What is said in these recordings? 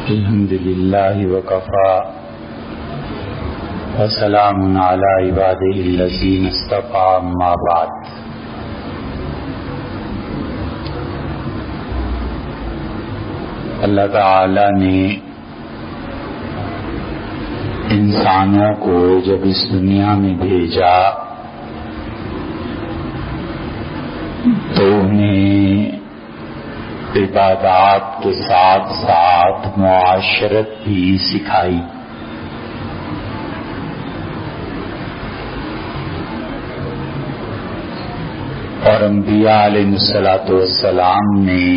الحمد للہ وکفا وسلام علی عبادہ الذین اصطفی اما بعد۔ اللہ تعالی نے انسانوں کو جب اس دنیا میں بھیجا تو انہیں عبادات کے ساتھ ساتھ معاشرت بھی سکھائی۔ اور انبیاء علیہ السلام نے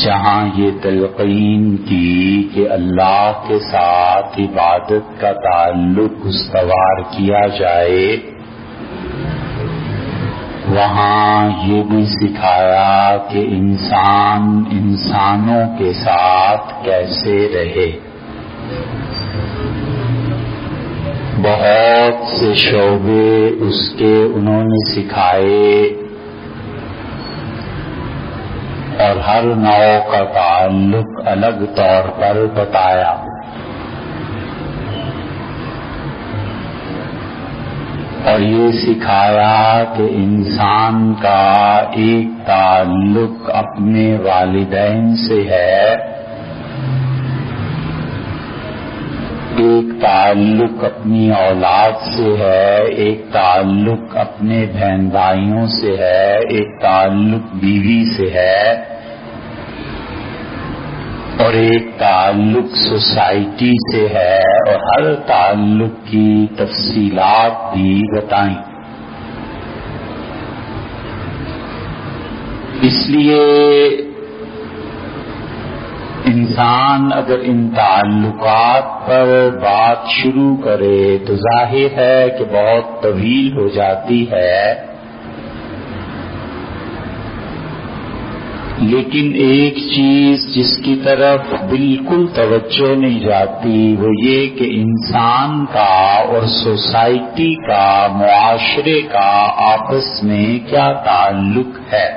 جہاں یہ تلقین کی کہ اللہ کے ساتھ عبادت کا تعلق استوار کیا جائے، وہاں یہ بھی سکھایا کہ انسان انسانوں کے ساتھ کیسے رہے۔ بہت سے شعبے اس کے انہوں نے سکھائے اور ہر نوع کا تعلق الگ طور پر بتایا۔ اور یہ سکھایا کہ انسان کا ایک تعلق اپنے والدین سے ہے، ایک تعلق اپنی اولاد سے ہے، ایک تعلق اپنے بہن بھائیوں سے ہے، ایک تعلق بیوی سے ہے، اور ایک تعلق سوسائٹی سے ہے، اور ہر تعلق کی تفصیلات بھی بتائیں۔ اس لیے انسان اگر ان تعلقات پر بات شروع کرے تو ظاہر ہے کہ بہت طویل ہو جاتی ہے، لیکن ایک چیز جس کی طرف بالکل توجہ نہیں جاتی وہ یہ کہ انسان کا اور سوسائٹی کا، معاشرے کا آپس میں کیا تعلق ہے۔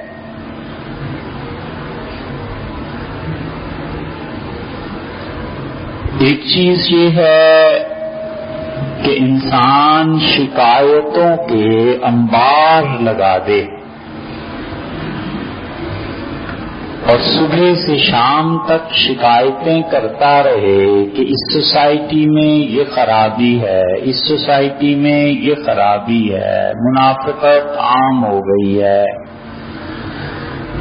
ایک چیز یہ ہے کہ انسان شکایتوں کے انبار لگا دے اور صبح سے شام تک شکایتیں کرتا رہے کہ اس سوسائٹی میں یہ خرابی ہے، اس سوسائٹی میں یہ خرابی ہے، منافقت عام ہو گئی ہے،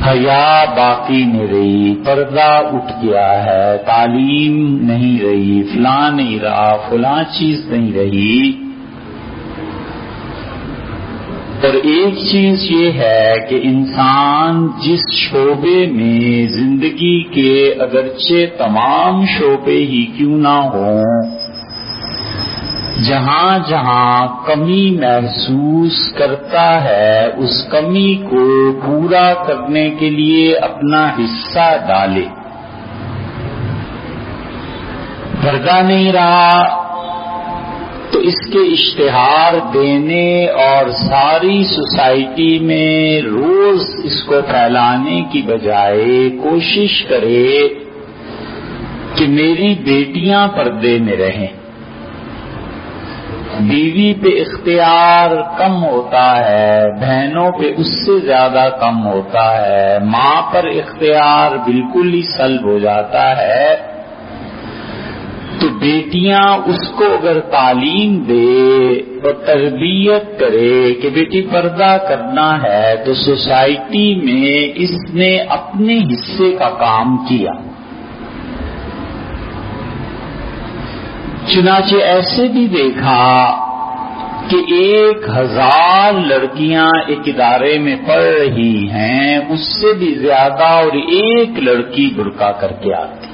حیا باقی نہیں رہی، پردہ اٹھ گیا ہے، تعلیم نہیں رہی، فلاں نہیں رہا، فلاں چیز نہیں رہی۔ اور ایک چیز یہ ہے کہ انسان جس شعبے میں زندگی کے اگرچہ تمام شعبے ہی کیوں نہ ہوں، جہاں جہاں کمی محسوس کرتا ہے اس کمی کو پورا کرنے کے لیے اپنا حصہ ڈالے۔ پردہ نہیں رہا تو اس کے اشتہار دینے اور ساری سوسائٹی میں روز اس کو پھیلانے کی بجائے کوشش کرے کہ میری بیٹیاں پردے میں رہیں۔ بیوی پہ اختیار کم ہوتا ہے، بہنوں پہ اس سے زیادہ کم ہوتا ہے، ماں پر اختیار بالکل ہی سلب ہو جاتا ہے۔ تو بیٹیاں اس کو اگر تعلیم دے اور تربیت کرے کہ بیٹی پردہ کرنا ہے تو سوسائٹی میں اس نے اپنے حصے کا کام کیا۔ چنانچہ ایسے بھی دیکھا کہ 1000 لڑکیاں ایک ادارے میں پڑھ رہی ہیں، اس سے بھی زیادہ، اور ایک لڑکی برقع کر کے آتی،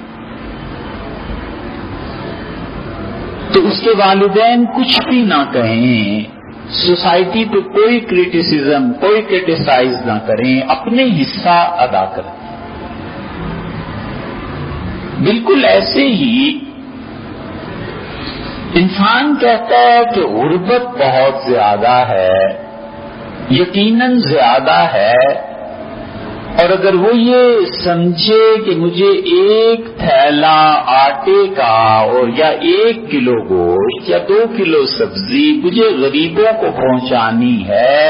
تو اس کے والدین کچھ بھی نہ کہیں، سوسائٹی پہ کوئی کرٹیسزم، کوئی کرٹیسائز نہ کریں، اپنے حصہ ادا کریں۔ بالکل ایسے ہی انسان کہتا ہے کہ غربت بہت زیادہ ہے، یقیناً زیادہ ہے، اور اگر وہ یہ سمجھے کہ مجھے ایک تھیلا آٹے کا اور یا 1 کلو گوشت یا 2 کلو سبزی مجھے غریبوں کو پہنچانی ہے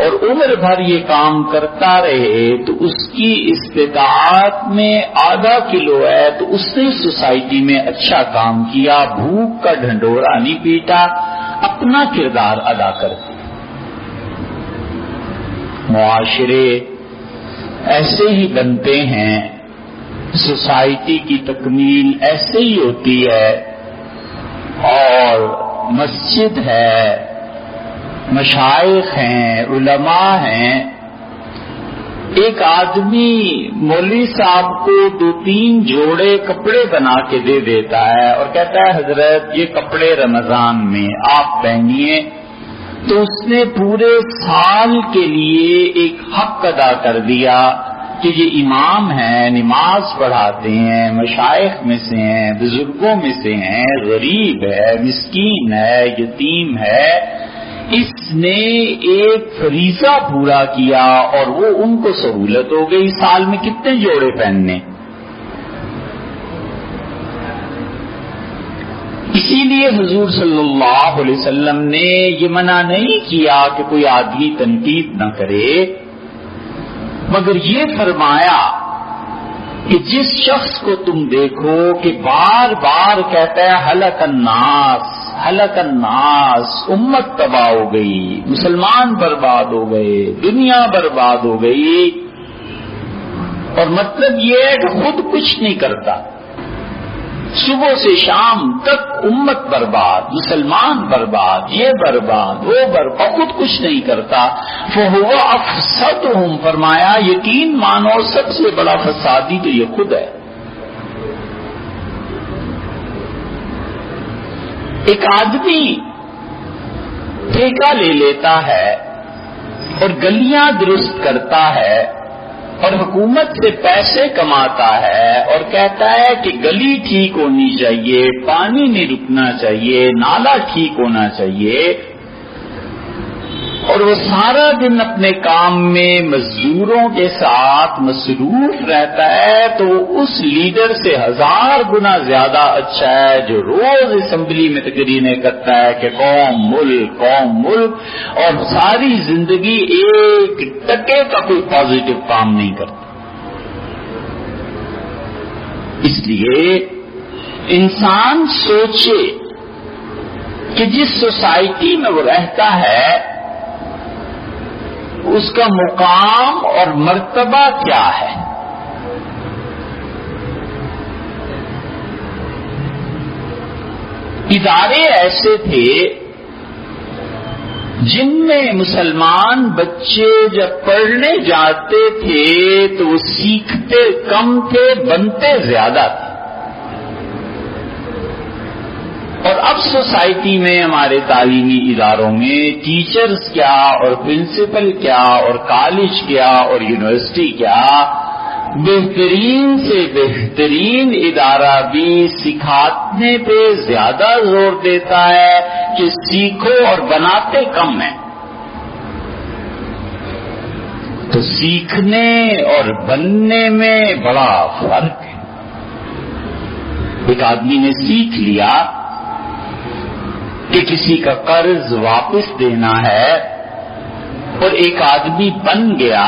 اور عمر بھر یہ کام کرتا رہے تو اس کی استطاعت میں آدھا کلو ہے تو اس نے سوسائٹی میں اچھا کام کیا، بھوک کا ڈھنڈورا نہیں پیٹا، اپنا کردار ادا کرتے۔ معاشرے ایسے ہی بنتے ہیں، سوسائٹی کی تکمیل ایسے ہی ہوتی ہے، اور مسجد ہے، مشائخ ہیں، علماء ہیں۔ ایک آدمی مولوی صاحب کو 2-3 جوڑے کپڑے بنا کے دے دیتا ہے اور کہتا ہے حضرت یہ کپڑے رمضان میں آپ پہنیے، تو اس نے پورے سال کے لیے ایک حق ادا کر دیا کہ یہ امام ہیں، نماز پڑھاتے ہیں، مشائخ میں سے ہیں، بزرگوں میں سے ہیں، غریب ہے، مسکین ہے، یتیم ہے۔ اس نے ایک فریضہ پورا کیا اور وہ ان کو سہولت ہو گئی سال میں کتنے جوڑے پہننے۔ اسی لیے حضور صلی اللہ علیہ وسلم نے یہ منع نہیں کیا کہ کوئی آدمی تنقید نہ کرے، مگر یہ فرمایا کہ جس شخص کو تم دیکھو کہ بار بار کہتا ہے ہلک الناس ہلک الناس، امت تباہ ہو گئی، مسلمان برباد ہو گئے، دنیا برباد ہو گئی، اور مطلب یہ ہے کہ خود کچھ نہیں کرتا، صبح سے شام تک امت برباد، مسلمان برباد، یہ برباد وہ برباد، خود کچھ نہیں کرتا، فہو افسدہم، فرمایا یقین مانو سب سے بڑا فسادی تو یہ خود ہے۔ ایک آدمی ٹھیکہ لے لیتا ہے اور گلیاں درست کرتا ہے اور حکومت سے پیسے کماتا ہے اور کہتا ہے کہ گلی ٹھیک ہونی چاہیے، پانی نہیں رکنا چاہیے، نالا ٹھیک ہونا چاہیے، اور وہ سارا دن اپنے کام میں مزدوروں کے ساتھ مصروف رہتا ہے، تو اس لیڈر سے 1000 گنا زیادہ اچھا ہے جو روز اسمبلی میں تقریریں کرتا ہے کہ قوم ملک، اور ساری زندگی ایک ٹکے کا کوئی پازیٹو کام نہیں کرتا۔ اس لیے انسان سوچے کہ جس سوسائٹی میں وہ رہتا ہے اس کا مقام اور مرتبہ کیا ہے۔ ادارے ایسے تھے جن میں مسلمان بچے جب پڑھنے جاتے تھے تو وہ سیکھتے کم تھے، بنتے زیادہ تھے، اور اب سوسائٹی میں ہمارے تعلیمی اداروں میں ٹیچرز کیا اور پرنسپل کیا اور کالج کیا اور یونیورسٹی کیا، بہترین سے بہترین ادارہ بھی سکھانے پہ زیادہ زور دیتا ہے کہ سیکھو اور بناتے کم ہیں۔ تو سیکھنے اور بننے میں بڑا فرق ہے۔ ایک آدمی نے سیکھ لیا کہ کسی کا قرض واپس دینا ہے، اور ایک آدمی بن گیا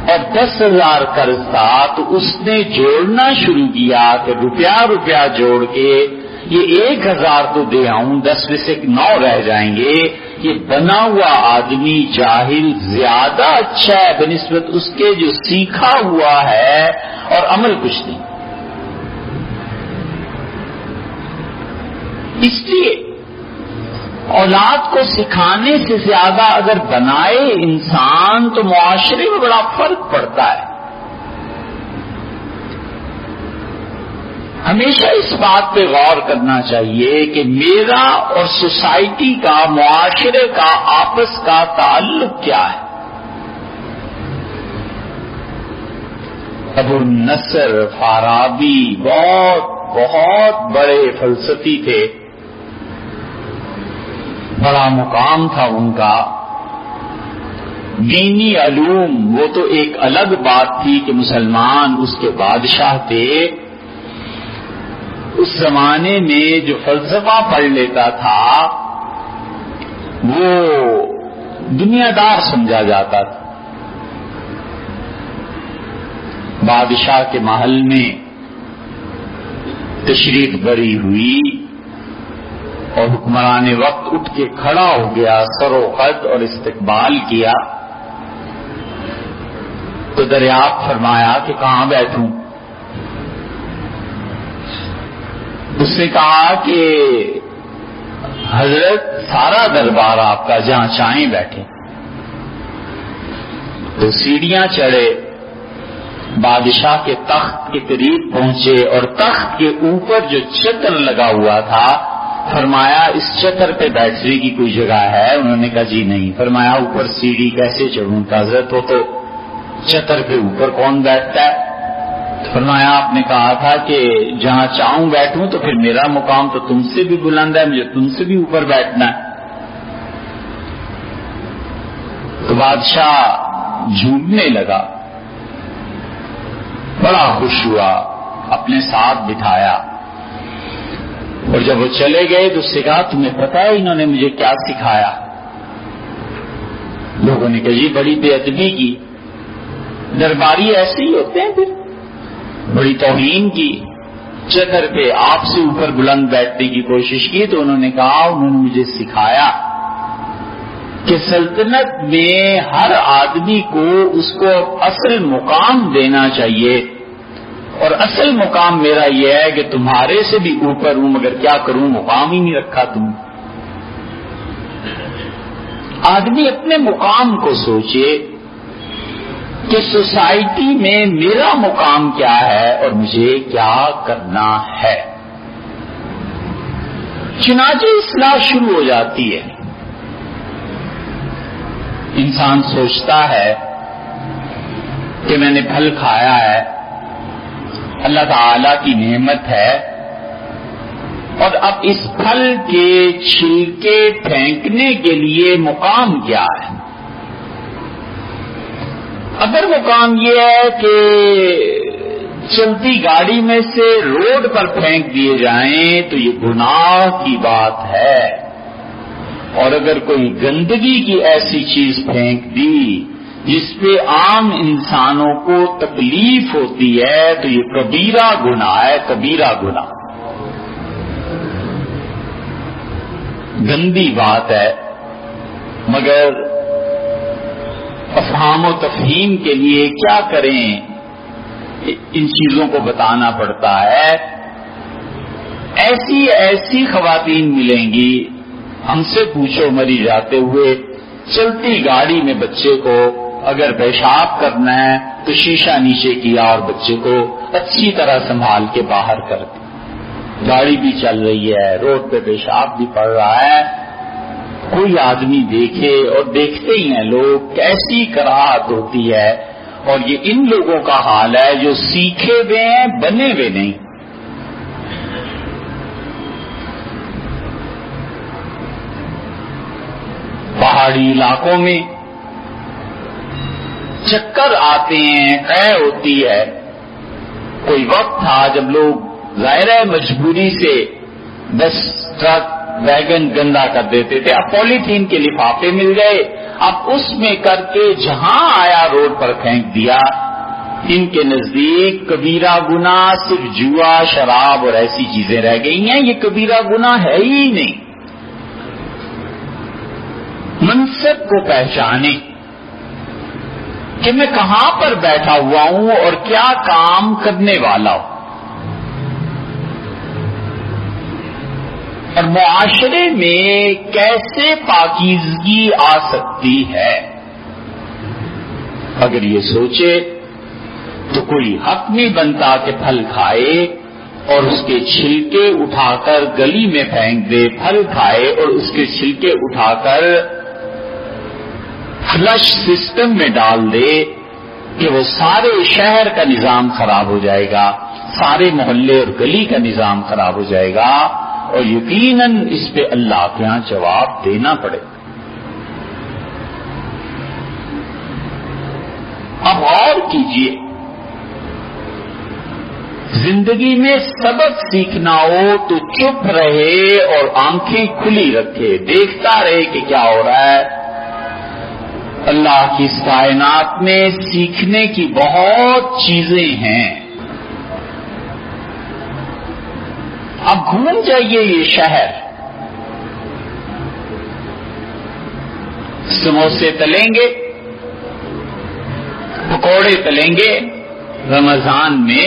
اور 10,000 قرض تھا تو اس نے جوڑنا شروع کیا کہ روپیہ جوڑ کے یہ 1,000 تو دے آؤں، 10 میں سے 9 رہ جائیں گے۔ یہ بنا ہوا آدمی جاہل زیادہ اچھا ہے بنسبت اس کے جو سیکھا ہوا ہے اور عمل کچھ نہیں۔ اس لیے اولاد کو سکھانے سے زیادہ اگر بنائے انسان تو معاشرے میں بڑا فرق پڑتا ہے۔ ہمیشہ اس بات پہ غور کرنا چاہیے کہ میرا اور سوسائٹی کا، معاشرے کا آپس کا تعلق کیا ہے۔ ابو النصر فارابی بہت بڑے فلسفی تھے، بڑا مقام تھا ان کا، دینی علوم وہ تو ایک الگ بات تھی کہ مسلمان اس کے بادشاہ تھے. اس زمانے میں جو فلسفہ پڑھ لیتا تھا وہ دنیا دار سمجھا جاتا تھا. بادشاہ کے محل میں تشریف بری ہوئی اور حکمران وقت اٹھ کے کھڑا ہو گیا، سر و خط اور استقبال کیا تو دریافت فرمایا کہ کہاں بیٹھوں؟ اس نے کہا کہ حضرت سارا دربار آپ کا، جہاں چاہیں بیٹھے. تو سیڑھیاں چڑھے، بادشاہ کے تخت کے قریب پہنچے اور تخت کے اوپر جو چتر لگا ہوا تھا، فرمایا اس چتر پہ بیٹھنے کی کوئی جگہ ہے؟ انہوں نے کہا جی نہیں. فرمایا اوپر سیڑھی کیسے چڑھوں؟ حضرت وہ تو چتر پہ اوپر کون بیٹھتا ہے؟ فرمایا آپ نے کہا تھا کہ جہاں چاہوں بیٹھوں، تو پھر میرا مقام تو تم سے بھی بلند ہے، مجھے تم سے بھی اوپر بیٹھنا ہے. تو بادشاہ جھومنے لگا، بڑا خوش ہوا، اپنے ساتھ بٹھایا اور جب وہ چلے گئے تو اس سے کہا تمہیں پتا ہے انہوں نے مجھے کیا سکھایا؟ لوگوں نے کہا جی بڑی بے ادبی کی. درباری ایسے ہی ہوتے ہیں، پھر بڑی توہین کی، چتر پہ آپ سے اوپر بلند بیٹھنے کی کوشش کی. تو انہوں نے کہا انہوں نے مجھے سکھایا کہ سلطنت میں ہر آدمی کو اس کو اصل مقام دینا چاہیے، اور اصل مقام میرا یہ ہے کہ تمہارے سے بھی اوپر ہوں، مگر کیا کروں مقام ہی نہیں رکھا تم. آدمی اپنے مقام کو سوچے کہ سوسائٹی میں میرا مقام کیا ہے اور مجھے کیا کرنا ہے. چنانچہ اصلاح شروع ہو جاتی ہے. انسان سوچتا ہے کہ میں نے پھل کھایا ہے، اللہ تعالی کی نعمت ہے، اور اب اس پھل کے چھلکے پھینکنے کے لیے مقام کیا ہے؟ اگر مقام یہ ہے کہ چلتی گاڑی میں سے روڈ پر پھینک دیے جائیں تو یہ گناہ کی بات ہے، اور اگر کوئی گندگی کی ایسی چیز پھینک دی جس پہ عام انسانوں کو تکلیف ہوتی ہے تو یہ کبیرہ گناہ ہے. کبیرہ گناہ گندی بات ہے، مگر افہام و تفہیم کے لیے کیا کریں، ان چیزوں کو بتانا پڑتا ہے. ایسی ایسی خواتین ملیں گی، ہم سے پوچھو مری جاتے ہوئے، چلتی گاڑی میں بچے کو اگر پیشاب کرنا ہے تو شیشہ نیچے کیا اور بچے کو اچھی طرح سنبھال کے باہر کر دی. گاڑی بھی چل رہی ہے، روڈ پہ پیشاب بھی پڑ رہا ہے، کوئی آدمی دیکھے، اور دیکھتے ہی ہیں لوگ، کیسی کراہت ہوتی ہے. اور یہ ان لوگوں کا حال ہے جو سیکھے ہوئے ہیں، بنے ہوئے نہیں. پہاڑی علاقوں میں چکر آتے ہیں، قے ہوتی ہے. کوئی وقت تھا جب لوگ ظاہر ہے مجبوری سے بس ٹرک ویگن گندا کر دیتے تھے. اب پولیتھین کے لفافے مل گئے، اب اس میں کر کے جہاں آیا روڈ پر پھینک دیا. ان کے نزدیک کبیرہ گناہ صرف جوا، شراب اور ایسی چیزیں رہ گئی ہیں. یہ کبیرہ گناہ ہے ہی نہیں. منصب کو پہچانے کہ میں کہاں پر بیٹھا ہوا ہوں اور کیا کام کرنے والا ہوں، اور معاشرے میں کیسے پاکیزگی آ سکتی ہے. اگر یہ سوچے تو کوئی حق نہیں بنتا کہ پھل کھائے اور اس کے چھلکے اٹھا کر گلی میں پھینک دے، پھل کھائے اور اس کے چھلکے اٹھا کر فلش سسٹم میں ڈال دے کہ وہ سارے شہر کا نظام خراب ہو جائے گا، سارے محلے اور گلی کا نظام خراب ہو جائے گا، اور یقیناً اس پہ اللہ کے ہاں جواب دینا پڑے. کیجیے. زندگی میں سبق سیکھنا ہو تو چپ رہے اور آنکھیں کھلی رکھے، دیکھتا رہے کہ کیا ہو رہا ہے. اللہ کی اس کائنات میں سیکھنے کی بہت چیزیں ہیں. اب گھوم جائیے یہ شہر، سموسے تلیں گے، پکوڑے تلیں گے رمضان میں،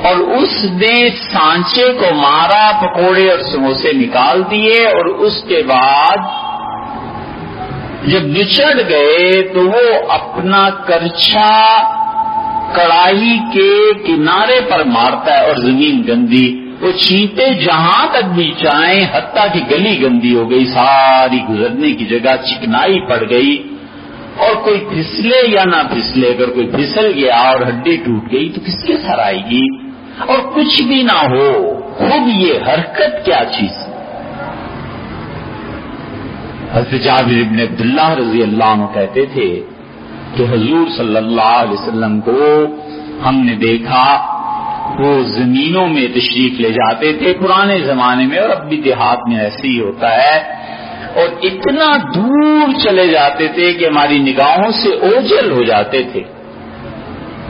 اور اس نے سانچے کو مارا، پکوڑے اور سموسے نکال دیے، اور اس کے بعد جب نچڑ گئے تو وہ اپنا کرچھا کڑاہی کے کنارے پر مارتا ہے اور زمین گندی. وہ چینٹے جہاں تک بھی چاہیں، حتیٰ کہ گلی گندی ہو گئی، ساری گزرنے کی جگہ چکنائی پڑ گئی. اور کوئی پھسلے یا نہ پھسلے، اگر کوئی پھسل گیا اور ہڈی ٹوٹ گئی تو کس کے سر آئے گی؟ اور کچھ بھی نہ ہو، خود یہ حرکت کیا چیز. حضرت جابر بن عبداللہ رضی اللہ عنہ کہتے تھے کہ حضور صلی اللہ علیہ وسلم کو ہم نے دیکھا وہ زمینوں میں تشریف لے جاتے تھے پرانے زمانے میں، اور اب بھی دیہات میں ایسے ہی ہوتا ہے، اور اتنا دور چلے جاتے تھے کہ ہماری نگاہوں سے اوجھل ہو جاتے تھے،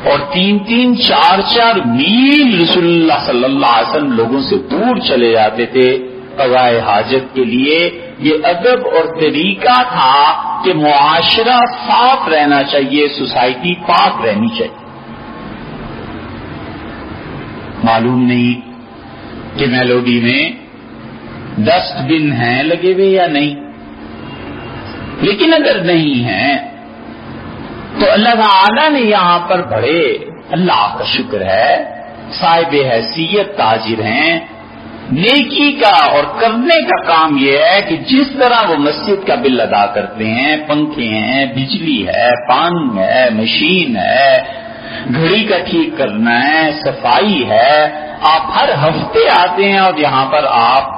اور 3-3 4-4 میل رسول اللہ صلی اللہ علیہ وسلم لوگوں سے دور چلے جاتے تھے قضائے حاجت کے لیے. یہ ادب اور طریقہ تھا کہ معاشرہ صاف رہنا چاہیے، سوسائٹی پاک رہنی چاہیے. معلوم نہیں کہ میلوڈی میں ڈسٹ بن ہیں لگے ہوئے یا نہیں، لیکن اگر نہیں ہیں تو اللہ تعالی نے یہاں پر بڑے، اللہ کا شکر ہے، صاحب حیثیت تاجر ہیں. نیکی کا اور کرنے کا کام یہ ہے کہ جس طرح وہ مسجد کا بل ادا کرتے ہیں، پنکھے ہیں، بجلی ہے، پانی ہے، مشین ہے، گھڑی کا ٹھیک کرنا ہے، صفائی ہے، آپ ہر ہفتے آتے ہیں اور یہاں پر آپ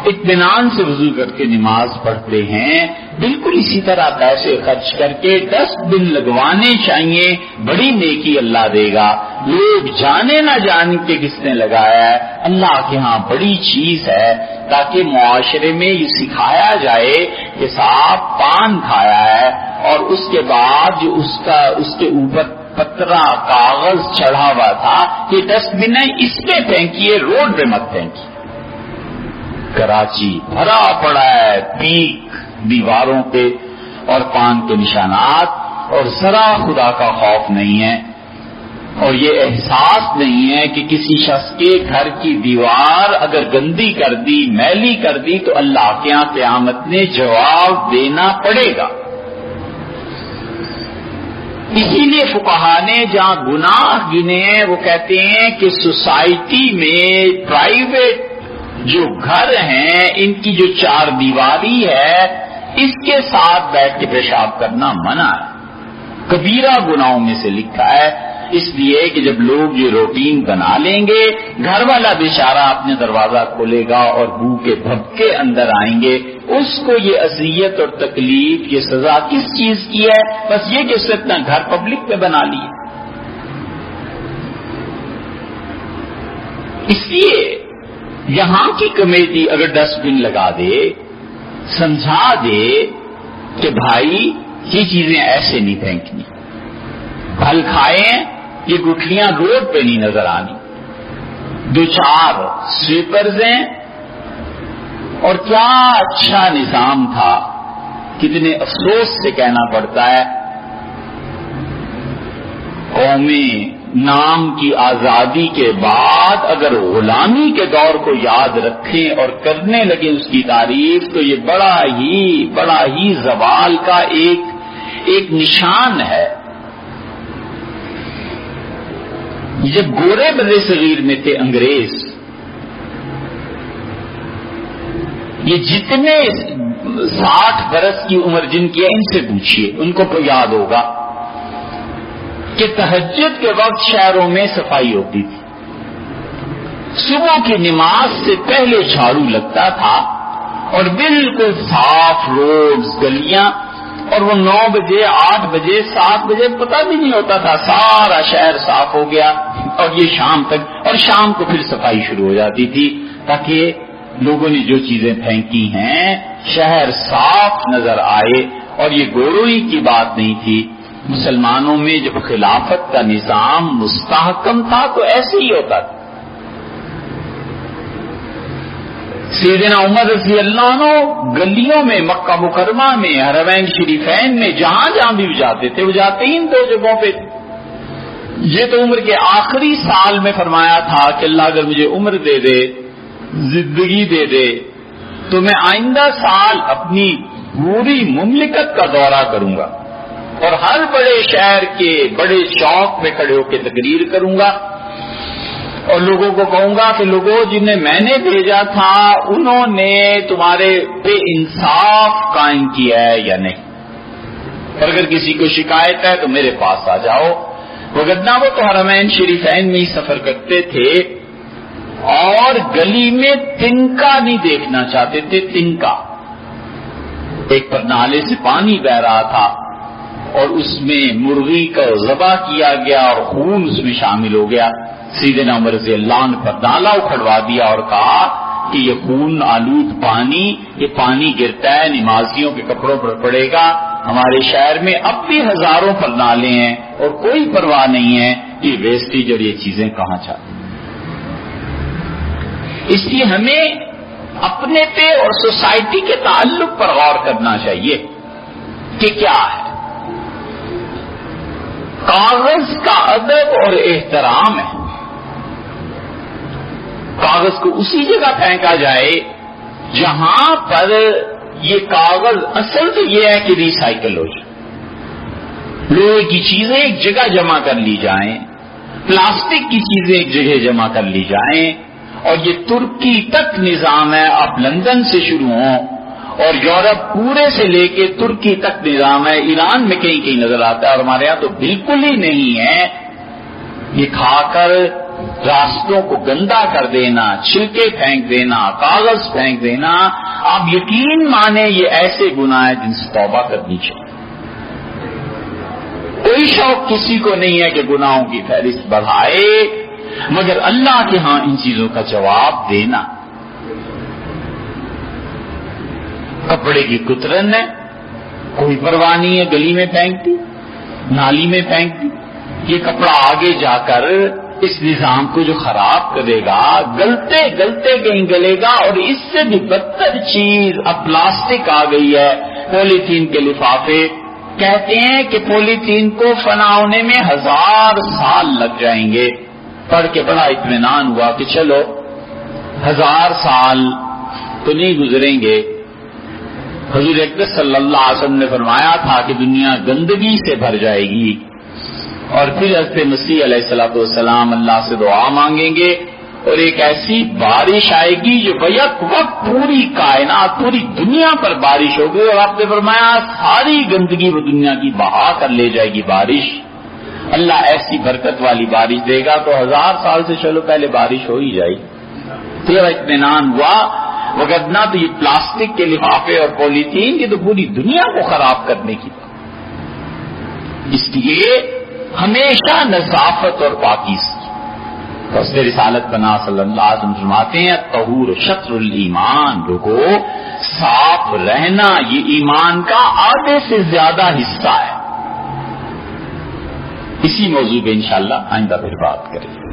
اطمینان سے وضو کر کے نماز پڑھتے ہیں، بالکل اسی طرح پیسے خرچ کر کے ڈسٹ بن لگوانے چاہیے. بڑی نیکی اللہ دے گا. لوگ جانے نہ جان کے کس نے لگایا ہے، اللہ کے ہاں بڑی چیز ہے، تاکہ معاشرے میں یہ سکھایا جائے کہ صاحب پان کھایا ہے اور اس کے بعد جو اس کے اوپر پترا کاغذ چڑھا ہوا تھا کہ ڈسٹ بن ہے، اس پہ پھینکیے، روڈ پہ مت پھینکیے. کراچی بھرا پڑا ہے پیک دیواروں پہ اور پان کے نشانات، اور ذرا خدا کا خوف نہیں ہے، اور یہ احساس نہیں ہے کہ کسی شخص کے گھر کی دیوار اگر گندی کر دی، میلی کر دی تو اللہ کے یہاں قیامت میں جواب دینا پڑے گا. اسی لیے فقہا نے جہاں گناہ گنے ہیں وہ کہتے ہیں کہ سوسائٹی میں پرائیویٹ جو گھر ہیں ان کی جو چار دیواری ہے اس کے ساتھ بیٹھ کے پیشاب کرنا منع ہے، کبیرہ گناہوں میں سے لکھا ہے. اس لیے کہ جب لوگ یہ روٹین بنا لیں گے، گھر والا بیچارہ اپنے دروازہ کھولے گا اور بو کے بھبکے اندر آئیں گے، اس کو یہ اذیت اور تکلیف، یہ سزا کس چیز کی ہے؟ بس یہ کہ اس نے اپنا گھر پبلک میں بنا لیا. اس لیے یہاں کی کمیٹی اگر ڈسٹ بن لگا دے، سمجھا دے کہ بھائی یہ چیزیں ایسے نہیں پھینکنی، پھل کھائیں، یہ گٹھلیاں روڈ پہ نہیں نظر آنی، 2-4 سویپرز ہیں. اور کیا اچھا نظام تھا، کتنے افسوس سے کہنا پڑتا ہے، قومیں نام کی آزادی کے بعد اگر غلامی کے دور کو یاد رکھیں اور کرنے لگے اس کی تعریف تو یہ بڑا ہی زوال کا ایک نشان ہے. جب گورے بر صغیر میں تھے انگریز، یہ جتنے 60 برس کی عمر جن کی ہے ان سے پوچھیے، ان کو تو یاد ہوگا کہ تہجد کے وقت شہروں میں صفائی ہوتی تھی. صبح کی نماز سے پہلے جھاڑو لگتا تھا اور بالکل صاف روڈز، گلیاں اور وہ 9 بجے 8 بجے 7 بجے پتہ بھی نہیں ہوتا تھا، سارا شہر صاف ہو گیا اور یہ شام تک، اور شام کو پھر صفائی شروع ہو جاتی تھی تاکہ لوگوں نے جو چیزیں پھینکی ہیں شہر صاف نظر آئے۔ اور یہ گوروئی کی بات نہیں تھی، مسلمانوں میں جب خلافت کا نظام مستحکم تھا تو ایسے ہی ہوتا تھا۔ سیدنا عمر رضی اللہ عنہ گلیوں میں، مکہ مکرمہ میں، حرمین شریفین میں، جہاں جہاں بھی جاتے تھے وہ جاتے ہی ان 2 جگہوں پہ۔ یہ تو عمر کے آخری سال میں فرمایا تھا کہ اللہ اگر مجھے عمر دے دے، زندگی دے دے، تو میں آئندہ سال اپنی پوری مملکت کا دورہ کروں گا اور ہر بڑے شہر کے بڑے چوک میں کھڑے ہو کے تقریر کروں گا اور لوگوں کو کہوں گا کہ لوگوں جنہیں میں نے بھیجا تھا انہوں نے تمہارے پہ انصاف قائم کیا ہے یا نہیں، اور اگر کسی کو شکایت ہے تو میرے پاس آ جاؤ۔ وگرنہ وہ تو حرمین شریفین میں ہی سفر کرتے تھے اور گلی میں تنکا نہیں دیکھنا چاہتے تھے، تنکا۔ ایک پر نالے سے پانی بہ رہا تھا اور اس میں مرغی کا ذبح کیا گیا اور خون اس میں شامل ہو گیا۔ سیدنا عمر رضی اللہ عنہ پر نالا اکھڑوا دیا اور کہا کہ یہ خون آلود پانی، یہ پانی گرتا ہے نمازیوں کے کپڑوں پر پڑے گا، ہمارے شہر میں اب بھی ہزاروں پر نالے ہیں اور کوئی پرواہ نہیں ہے کہ ویسٹیج اور یہ چیزیں کہاں جاتی۔ اس لیے ہمیں اپنے پہ اور سوسائٹی کے تعلق پر غور کرنا چاہیے کہ کیا ہے۔ کاغذ کا ادب اور احترام ہے، کاغذ کو اسی جگہ پھینکا جائے جہاں پر یہ کاغذ اصل تو یہ ہے کہ ریسائکل ہو جائے، لوہے کی چیزیں ایک جگہ جمع کر لی جائیں، پلاسٹک کی چیزیں ایک جگہ جمع کر لی جائیں، اور یہ ترکی تک نظام ہے، آپ لندن سے شروع ہوں اور یورپ پورے سے لے کے ترکی تک نظام ہے، ایران میں کہیں کہیں نظر آتا ہے اور ہمارے ہاں تو بالکل ہی نہیں ہے۔ یہ کھا کر راستوں کو گندا کر دینا، چھلکے پھینک دینا، کاغذ پھینک دینا، آپ یقین مانیں یہ ایسے گناہ ہیں جن سے توبہ کرنی چاہیے۔ کوئی شوق کسی کو نہیں ہے کہ گناہوں کی فہرست بڑھائے، مگر اللہ کے ہاں ان چیزوں کا جواب دینا۔ کپڑے کی کترن ہے، کوئی پرواہ نہیں ہے، گلی میں پھینک دی، نالی میں پھینک دی، یہ کپڑا آگے جا کر اس نظام کو جو خراب کرے گا، گلتے گلتے کہیں گلے گا۔ اور اس سے بھی بدتر چیز اب پلاسٹک آ گئی ہے، پولیتھین کے لفافے۔ کہتے ہیں کہ پولیتھین کو فنا ہونے میں 1000 سال لگ جائیں گے۔ پڑھ کے بڑا اطمینان ہوا کہ چلو 1000 سال تو نہیں گزریں گے۔ حضور اقدس صلی اللہ علیہ وسلم نے فرمایا تھا کہ دنیا گندگی سے بھر جائے گی، اور پھر حضرت مسیح علیہ الصلوۃ والسلام اللہ سے دعا مانگیں گے اور ایک ایسی بارش آئے گی جو بیک وقت پوری کائنات، پوری دنیا پر بارش ہوگی، اور آپ نے فرمایا ساری گندگی وہ دنیا کی بہا کر لے جائے گی بارش۔ اللہ ایسی برکت والی بارش دے گا تو 1000 سال سے چلو پہلے بارش ہو ہی جائے، تیرا اطمینان ہوا۔ وگرنہ تو یہ پلاسٹک کے لفافے اور پولیتھین یہ تو پوری دنیا کو خراب کرنے کی بات۔ اس لیے ہمیشہ نظافت اور پاکیزگی۔ حضرت رسالت پناہ صلی اللہ علیہ وسلم فرماتے ہیں طہور شطر الایمان، لوگوں صاف رہنا یہ ایمان کا آدھے سے زیادہ حصہ ہے۔ اسی موضوع پہ انشاءاللہ آئندہ پھر بات کریں گے۔